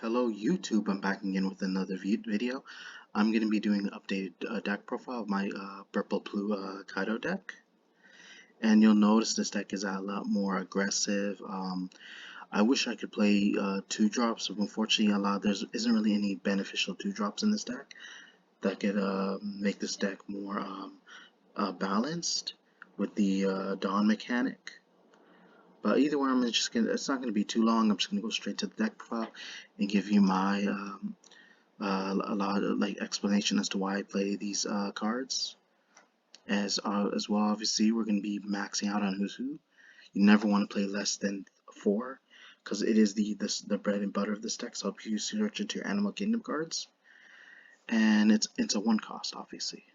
Hello YouTube, I'm back again with another video. I'm going to be doing an updated deck profile of my purple blue Kaido deck. And you'll notice this deck is a lot more aggressive. I wish I could play 2-drops, but unfortunately there isn't really any beneficial 2-drops in this deck that could make this deck more balanced with the Dawn mechanic. But either way, it's not gonna be too long. I'm just gonna go straight to the deck profile and give you my a lot of explanation as to why I play these cards. As well, obviously, we're gonna be maxing out on who's who. You never want to play less than 4, because it is the bread and butter of this deck. So help you search into your Animal Kingdom cards, and it's a 1 cost, obviously.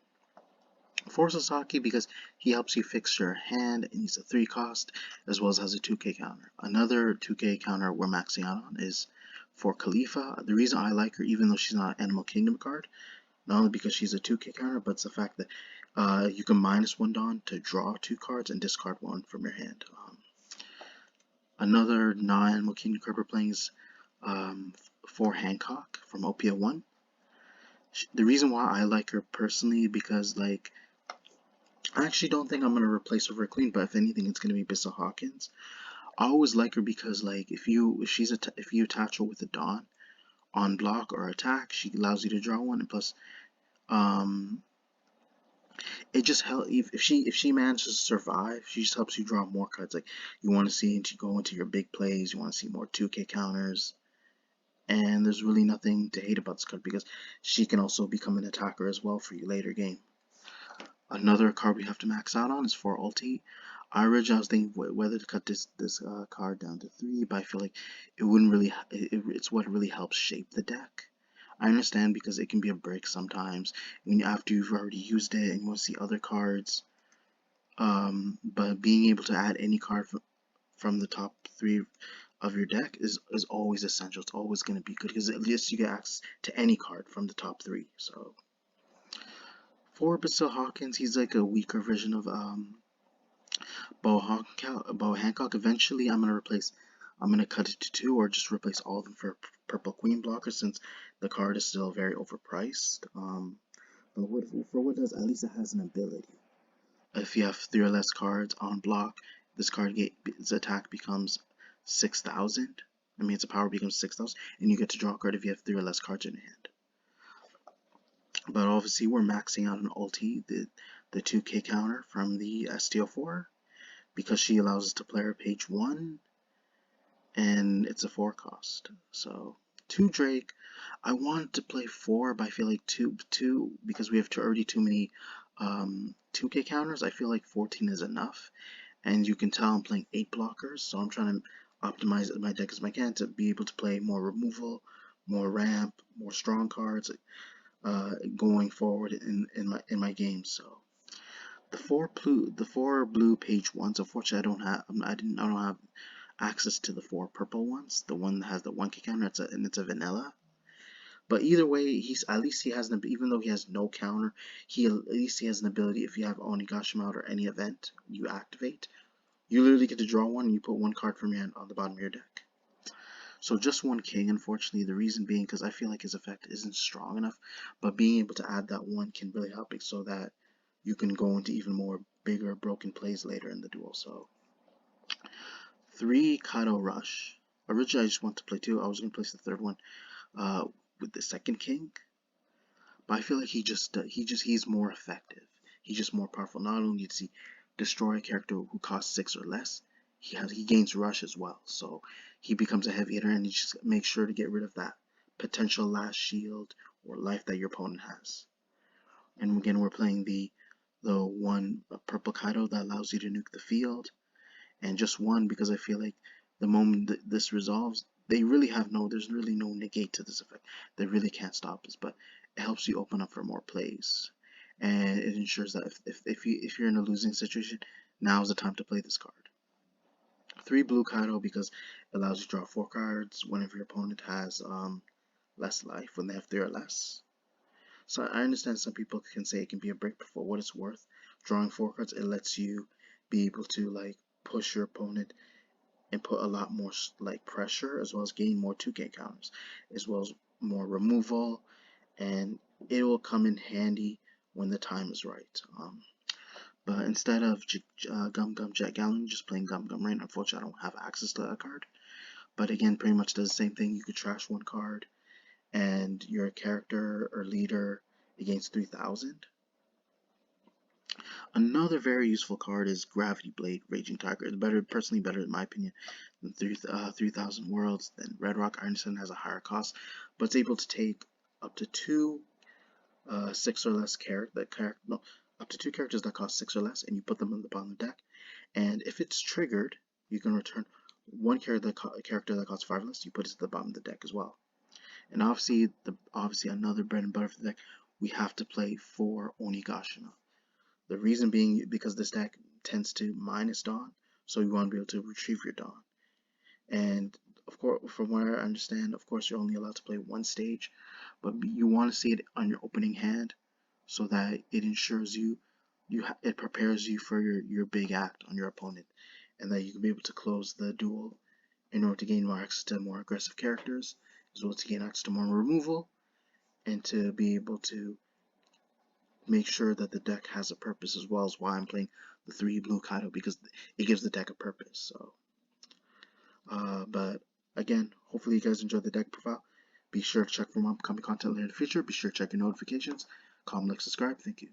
For Sasaki, because he helps you fix your hand, and he's a 3 cost, as well as has a 2k counter. Another 2k counter we're maxing out on is for Khalifa. The reason I like her, even though she's not an Animal Kingdom card, not only because she's a 2k counter, but it's the fact that you can -1 Dawn to draw 2 cards and discard 1 from your hand. Another non-Animal Kingdom card we're playing is for Hancock from OPA 1. The reason why I like her personally, because I actually don't think I'm gonna replace her for Queen, but if anything, it's gonna be Bissell Hawkins. I always like her because if you attach her with a Dawn on block or attack, she allows you to draw 1, and plus um it just helps if she manages to survive. She just helps you draw more cards. Like, you want to see and go into your big plays. You want to see more 2k counters, and there's really nothing to hate about this card because she can also become an attacker as well for you later game. Another card we have to max out on is for ulti. I originally was thinking whether to cut this card down to 3, but I feel like it wouldn't really. It's what really helps shape the deck. I understand because it can be a break sometimes after you've already used it and you want to see other cards. But being able to add any card from the top 3 of your deck is always essential. It's always going to be good because at least you get access to any card from the top 3. So for Bissell Hawkins, he's like a weaker version of Bo Hancock. Eventually, I'm gonna cut it to 2, or just replace all of them for Purple Queen blocker, since the card is still very overpriced. But for what it does, at least it has an ability. If you have 3 or less cards on block, its attack becomes 6,000. I mean, its power becomes 6,000, and you get to draw a card if you have 3 or less cards in your hand. But obviously, we're maxing out an ulti, the 2k counter from the STO4, because she allows us to play her page 1, and it's a 4 cost. So 2 Drake. I wanted to play 4, but I feel like 2 because we have already too many 2k counters. I feel like 14 is enough, and you can tell I'm playing 8 blockers, so I'm trying to optimize my deck as I can to be able to play more removal, more ramp, more strong cards going forward in my game. So the four blue page 1s. Unfortunately, I don't have access to the 4 purple ones. The one that has the 1k counter, it's a vanilla. But either way, at least he has even though he has no counter, at least he has an ability. If you have Onigashima out or any event you activate, you literally get to draw 1 and you put 1 card from your hand on the bottom of your deck. So just 1 king, unfortunately. The reason being because I feel like his effect isn't strong enough, but being able to add that 1 can really help it so that you can go into even more bigger broken plays later in the duel. So 3 Kaido Rush. Originally I just want to play 2. I was going to place the 3rd one with the 2nd king, but I feel like he's more effective. He's just more powerful. Not only does he destroy a character who costs 6 or less, he gains rush as well. So he becomes a heavy hitter, and he just makes sure to get rid of that potential last shield or life that your opponent has. And again, we're playing the 1 purple Kaido that allows you to nuke the field, and just 1 because I feel like the moment that this resolves, there's really no negate to this effect. They really can't stop this, but it helps you open up for more plays, and it ensures that if you're in a losing situation, now is the time to play this card. 3 blue Kaido because it allows you to draw 4 cards whenever your opponent has less life, when they have 3 or less. So I understand some people can say it can be a break, but for what it's worth, drawing 4 cards, it lets you be able to push your opponent and put a lot more like pressure, as well as gain more 2K counters, as well as more removal, and it will come in handy when the time is right. But instead of Gum Gum Jet Gallon, just playing Gum Gum Rain. Unfortunately, I don't have access to that card. But again, pretty much does the same thing. You could trash one card, and your character or leader gains 3,000. Another very useful card is Gravity Blade Raging Tiger. It's better, personally better in my opinion, than 3,000 Worlds. Then Red Rock Ironson has a higher cost, but it's able to take up to two 6 or less up to 2 characters that cost 6 or less, and you put them on the bottom of the deck. And if it's triggered, you can return one character that costs 5 or less. You put it to the bottom of the deck as well. And obviously another bread and butter for the deck, we have to play 4 Onigashima. The reason being because this deck tends to minus Dawn, so you want to be able to retrieve your Dawn. And of course, from what I understand, of course, you're only allowed to play one stage, but you want to see it on your opening hand so that it ensures it prepares you for your big act on your opponent, and that you can be able to close the duel in order to gain more access to more aggressive characters, as well as to gain access to more removal, and to be able to make sure that the deck has a purpose, as well as why I'm playing the 3 blue Kaido, because it gives the deck a purpose. So but again, hopefully you guys enjoyed the deck profile. Be sure to check for more upcoming content later in the future. Be sure to check your notifications. Comment, like, subscribe. Thank you.